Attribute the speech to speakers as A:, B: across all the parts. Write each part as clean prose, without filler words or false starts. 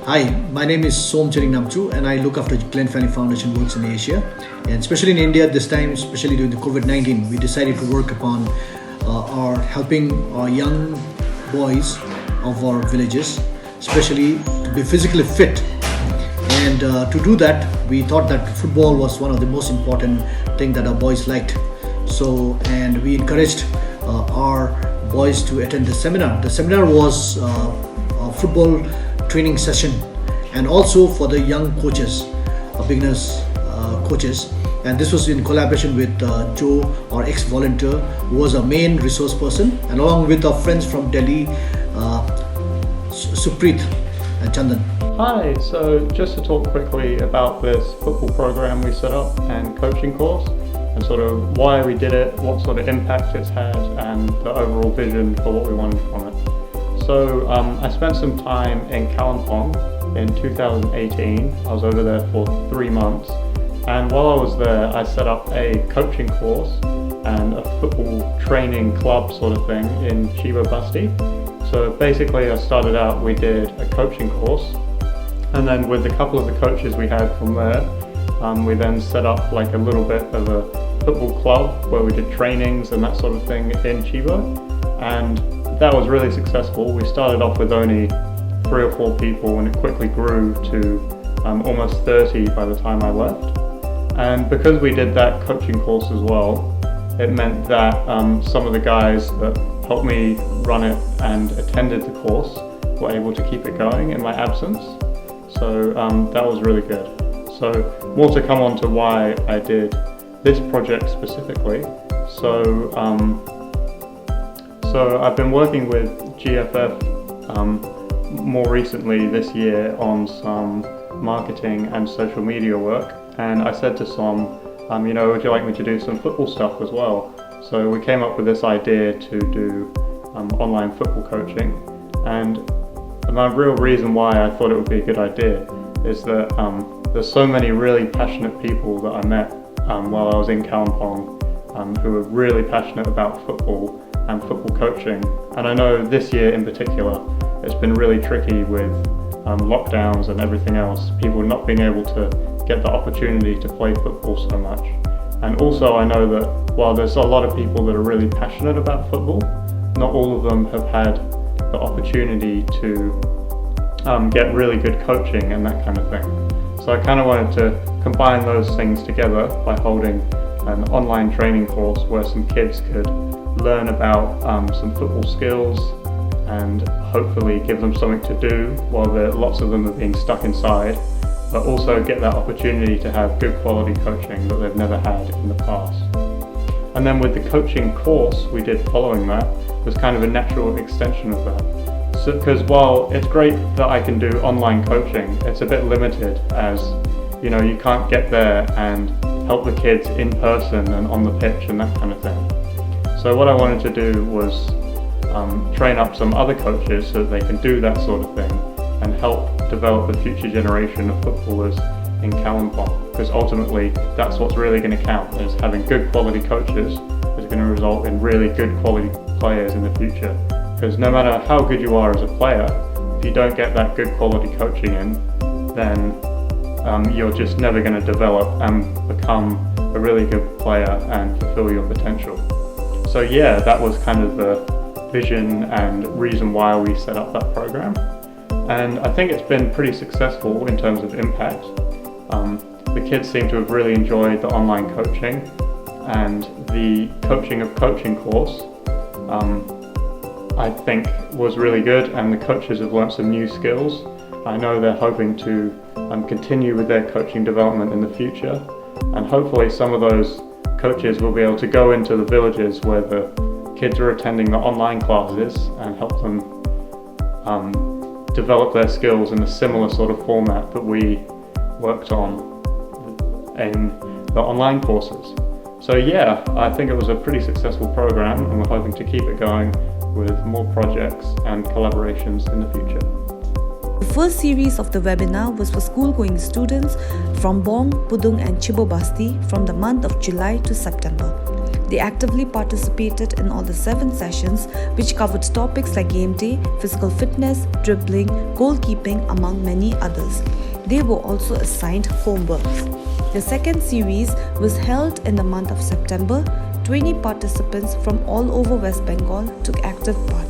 A: Hi, my name is Som Namchu and I look after Glen Fanny Foundation works in Asia, and especially in India this time, especially during the COVID-19, we decided to work upon our helping our young boys of our villages, especially to be physically fit. And to do that, we thought that football was one of the most important thing that our boys liked. And we encouraged our boys to attend the seminar. The seminar was a football training session, and also for the young coaches, beginners coaches. And this was in collaboration with Joe, our ex-volunteer, who was our main resource person, and along with our friends from Delhi, Supreet and Chandan.
B: Hi, so just to talk quickly about this football program we set up and coaching course, and sort of why we did it, what sort of impact it's had, and the overall vision for what we wanted from it. So I spent some time in Kalimpong in 2018. I was over there for 3 months, and while I was there I set up a coaching course and a football training club sort of thing in Chiba Basti. So basically I started out, we did a coaching course, and then with a couple of the coaches we had from there, we then set up like a little bit of a football club where we did trainings and that sort of thing in Chiba, and that was really successful. We started off with only 3 or 4 people and it quickly grew to almost 30 by the time I left. And because we did that coaching course as well, it meant that some of the guys that helped me run it and attended the course were able to keep it going in my absence. So that was really good. So more to come on to why I did this project specifically. So I've been working with GFF more recently this year on some marketing and social media work, and I said to Som, would you like me to do some football stuff as well? So we came up with this idea to do online football coaching, and my real reason why I thought it would be a good idea is that there's so many really passionate people that I met while I was in Kalimpong who were really passionate about football and football coaching. And I know this year in particular, it's been really tricky with lockdowns and everything else, people not being able to get the opportunity to play football so much. And also I know that while there's a lot of people that are really passionate about football, not all of them have had the opportunity to get really good coaching and that kind of thing. So I kind of wanted to combine those things together by holding an online training course where some kids could learn about some football skills and hopefully give them something to do while lots of them are being stuck inside, but also get that opportunity to have good quality coaching that they've never had in the past. And then with the coaching course we did following that was kind of a natural extension of that. So, because while it's great that I can do online coaching, it's a bit limited as, you can't get there and help the kids in person and on the pitch and that kind of thing. So what I wanted to do was train up some other coaches so that they can do that sort of thing and help develop the future generation of footballers in Kalimpong, because ultimately that's what's really going to count, is having good quality coaches is going to result in really good quality players in the future. Because no matter how good you are as a player, if you don't get that good quality coaching in, then you're just never going to develop and become a really good player and fulfill your potential. So yeah, that was kind of the vision and reason why we set up that program. And I think it's been pretty successful in terms of impact. The kids seem to have really enjoyed the online coaching, and the coaching of coaching course I think was really good, and the coaches have learnt some new skills. I know they're hoping to continue with their coaching development in the future, and hopefully some of those coaches will be able to go into the villages where the kids are attending the online classes and help them develop their skills in a similar sort of format that we worked on in the online courses. So yeah, I think it was a pretty successful program, and we're hoping to keep it going with more projects and collaborations in the future.
C: The first series of the webinar was for school-going students from Bong, Pudung and Chibo Basti from the month of July to September. They actively participated in all the 7 sessions, which covered topics like game day, physical fitness, dribbling, goalkeeping, among many others. They were also assigned homework. The second series was held in the month of September. 20 participants from all over West Bengal took active part.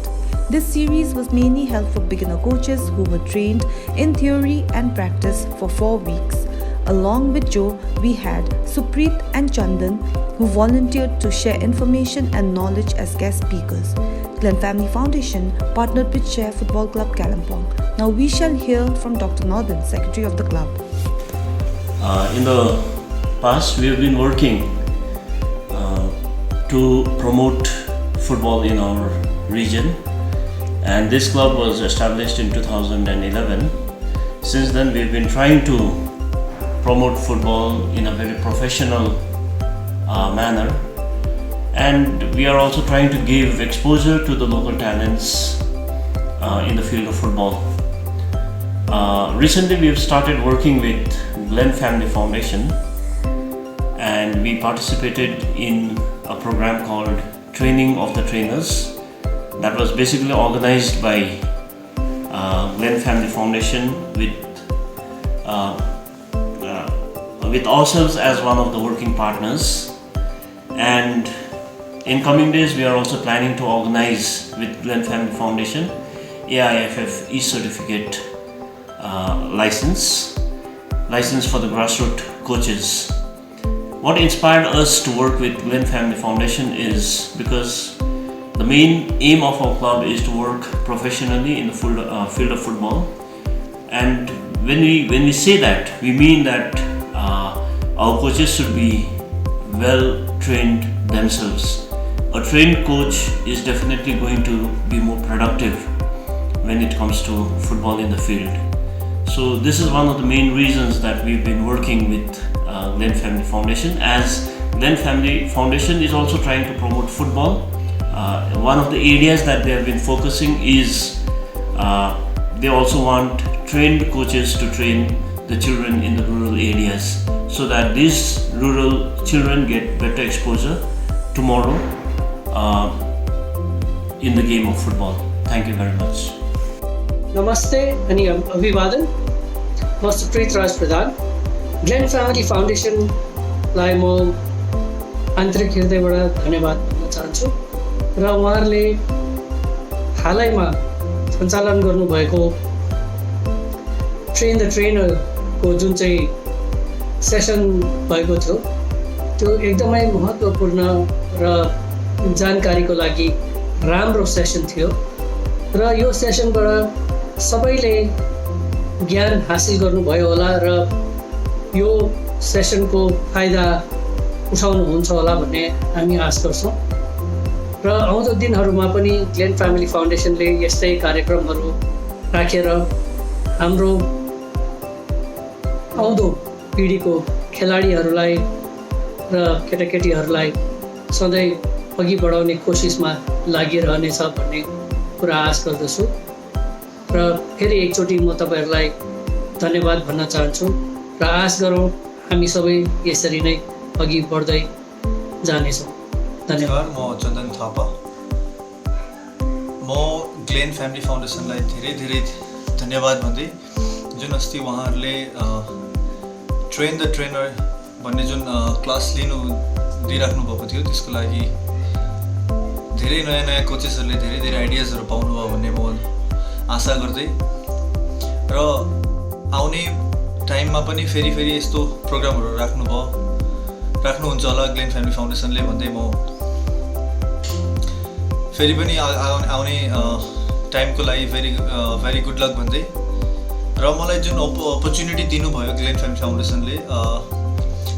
C: This series was mainly held for beginner coaches who were trained in theory and practice for 4 weeks. Along with Joe, we had Supreet and Chandan, who volunteered to share information and knowledge as guest speakers. Glen Family Foundation partnered with Share Football Club Kalimpong. Now we shall hear from Dr. Northern, Secretary of the club.
D: In the past, we have been working to promote football in our region, and this club was established in 2011. Since then, we have been trying to promote football in a very professional manner, and we are also trying to give exposure to the local talents in the field of football. Recently we have started working with Glen Family Foundation, and we participated in a program called Training of the Trainers that was basically organized by Glen Family Foundation with ourselves as one of the working partners. And in coming days we are also planning to organize with Glen Family Foundation AIFF e-certificate license for the grassroots coaches. What inspired us to work with Glen Family Foundation is because the main aim of our club is to work professionally in the field of football, and when we say that, we mean that our coaches should be well trained themselves. A trained coach is definitely going to be more productive when it comes to football in the field. So this is one of the main reasons that we've been working with Glen Family Foundation, as Glen Family Foundation is also trying to promote football. One of the areas that they have been focusing is they also want trained coaches to train the children in the rural areas, so that these rural children get better exposure tomorrow in the game of football. Thank you very much.
E: नमस्ते अनि अभिवादन। म सुप्रीत राज प्रधान। Glenn family फाउन्डेसनलाई म आन्तरिक हृदयबाट धन्यवाद भन्न चाहन्छु र उहाँहरूले हालैमा सञ्चालन गर्नुभएको ट्रेन द ट्रेनरको जुन चाहिँ सेसन भएको थियो त्यो एकदमै महत्त्वपूर्ण र जानकारीको लागि राम्रो सेसन थियो र यो सेसनबाट सबैले ज्ञान हासिल गर्नुभयो होला र यो सेसनको फाइदा उठाउनुहुन्छ होला भन्ने हामी आश गर्छौँ र आउँदो दिनहरूमा पनि ग्लेन फ्यामिली फाउन्डेसनले यस्तै कार्यक्रमहरू राखेर हाम्रो आउँदो पिँढीको खेलाडीहरूलाई र केटाकेटीहरूलाई सधैँ अघि बढाउने कोसिसमा लागिरहनेछ भन्ने कुरा आश गर्दछु र फेरि एकचोटि म तपाईहरूलाई धन्यवाद भन्न चाहन्छु र आश गरौँ हामी सबै यसरी नै अघि बढ्दै जानेछौँ। धन्यवाद।
F: म चन्दन थापा। म ग्लेन फ्यामिली फाउन्डेसनलाई धेरै धेरै धन्यवाद भन्दै, जुन अस्ति उहाँहरूले ट्रेन द ट्रेनर भन्ने जुन क्लास दिइराख्नु भएको थियो, त्यसको लागि धेरै नयाँ नयाँ कोचेसहरूले धेरै धेरै आइडियाजहरू पाउनुभयो भन्ने म आशा गर्दै र आउने टाइममा पनि फेरि यस्तो प्रोग्रामहरू राख्नुहुन्छ होला ग्लेन फ्यामिली फाउन्डेसनले भन्दै म फेरि पनि आउने टाइमको लागि भेरी गुड लक भन्दै र मलाई जुन अपर्च्युनिटी दिनुभयो ग्लेन फ्यामिली फाउन्डेसनले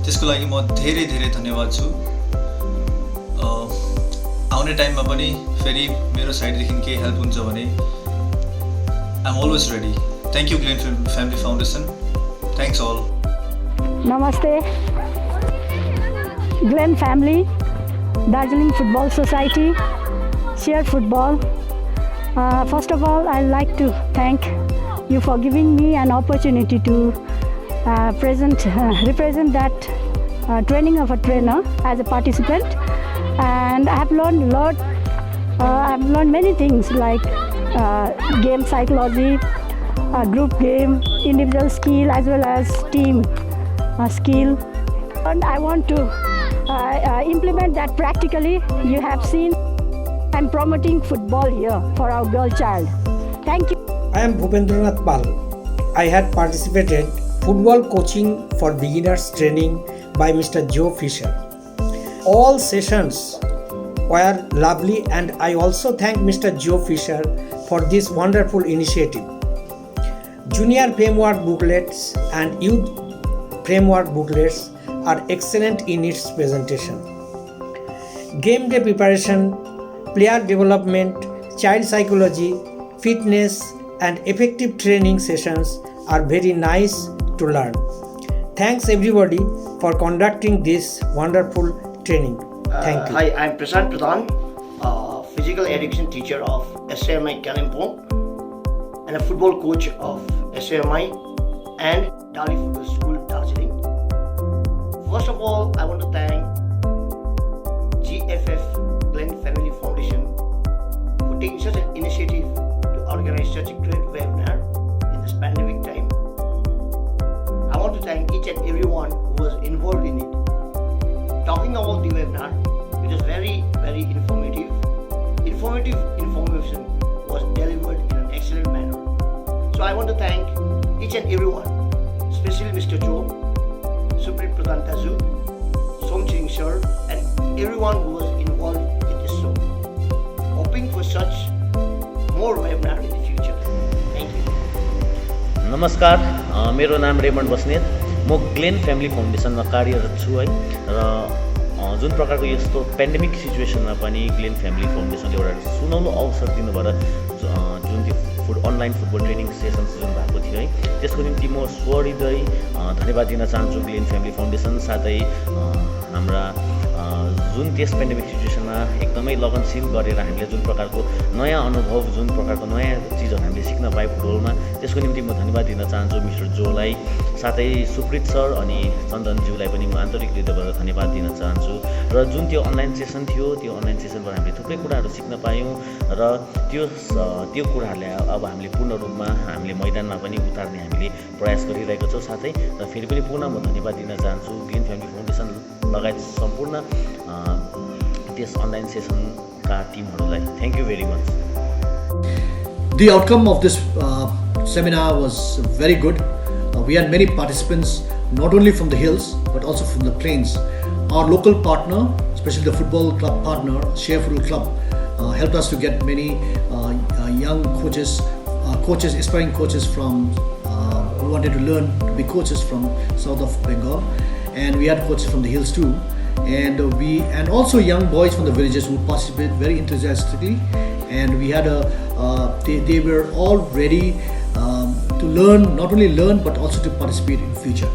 F: त्यसको लागि म धेरै धेरै धन्यवाद छु। आउने टाइममा पनि फेरि मेरो साइडदेखि केही हेल्प हुन्छ भने I'm always ready. Thank you, Glen Family Foundation. Thanks all.
G: Namaste. Glen Family, Darjeeling Football Society, Share Football. First of all, I'd like to thank you for giving me an opportunity to represent that training of a trainer as a participant. and I have learned a lot. I've learned many things like game psychology, group game, individual skill as well as team skill. And I want to implement that practically. You have seen I'm promoting football here for our girl child. Thank you.
H: I am Bhupendranath Pal. I had participated football coaching for beginners training by Mr. Joe Fisher. All sessions were lovely, and I also thank Mr. Joe Fisher for this wonderful initiative. Junior framework booklets and youth framework booklets are excellent in its presentation. Game day preparation, player development, child psychology, fitness and effective training sessions are very nice to learn. Thanks everybody for conducting this wonderful training. Thank you.
I: Hi, I'm Prashant Pradhan, physical education teacher of SAMI Kalimpong and a football coach of SAMI and Dali Football School, Darjeeling. First of all, I want to thank GFF Glen Family Foundation for taking such an initiative to organize such a great webinar in this pandemic time. I want to thank each and everyone who was involved in it. Talking about the webinar, it was very, very informative. Informative information was delivered in an excellent manner. So I want to thank each and everyone, especially Mr. Joe, Suprit Pradhan Tazu, Somching Sir, and everyone who was involved in this show. Hoping for such more webinar in the future. Thank you.
J: नमस्कार, मेरो नाम Raymond Basnet. म Glenn family फाउन्डेसनमा कार्यरत छु है र जुन प्रकारको यस्तो pandemic सिचुएसनमा पनि ग्लेन फ्यामिली फाउन्डेसनले एउटा सुनौलो अवसर दिनुभएर जुन त्यो अनलाइन फुटबल ट्रेनिङ सेसन्स जुन भएको थियो है त्यसको निम्ति म स्वहृदय धन्यवाद दिन चाहन्छु ग्लेन फ्यामिली फाउन्डेसन साथै हाम्रा जुन त्यस पेन्डेमिक सिचुएसनमा एकदमै लगनशील गरेर हामीले जुन प्रकारको नयाँ अनुभव जुन प्रकारको नयाँ चिजहरू हामीले सिक्न पाए फुटबलमा त्यसको निम्ति म धन्यवाद दिन चाहन्छु मिस्टर जोलाई साथै सुप्रित सर अनि चन्दनज्यूलाई पनि म आन्तरिक हृदयबाट धन्यवाद दिन चाहन्छु र जुन त्यो अनलाइन सेसन थियो त्यो अनलाइन सेसनबाट हामीले थुप्रै कुराहरू सिक्न पायौँ र त्यो कुराहरूले अब हामीले पूर्ण रूपमा हामीले मैदानमा पनि उतार्ने हामीले प्रयास गरिरहेको छौँ साथै र फेरि पनि पुनः म धन्यवाद दिन चाहन्छु ग्लिन फ्यामिली फाउन्डेसन लगायत सम्पूर्ण त्यस अनलाइन सेसनका टिमहरूलाई thank you very much.
A: The outcome of this seminar was very good. We had many participants, not only from the hills but also from the plains. Our local partner, especially the football club partner, Share Football Club, helped us to get many young coaches, aspiring coaches from who wanted to learn to be coaches from south of Bengal, and we had coaches from the hills too. And also young boys from the villages who participated very enthusiastically, and we had they were all ready to learn, not only learn but also to participate in future.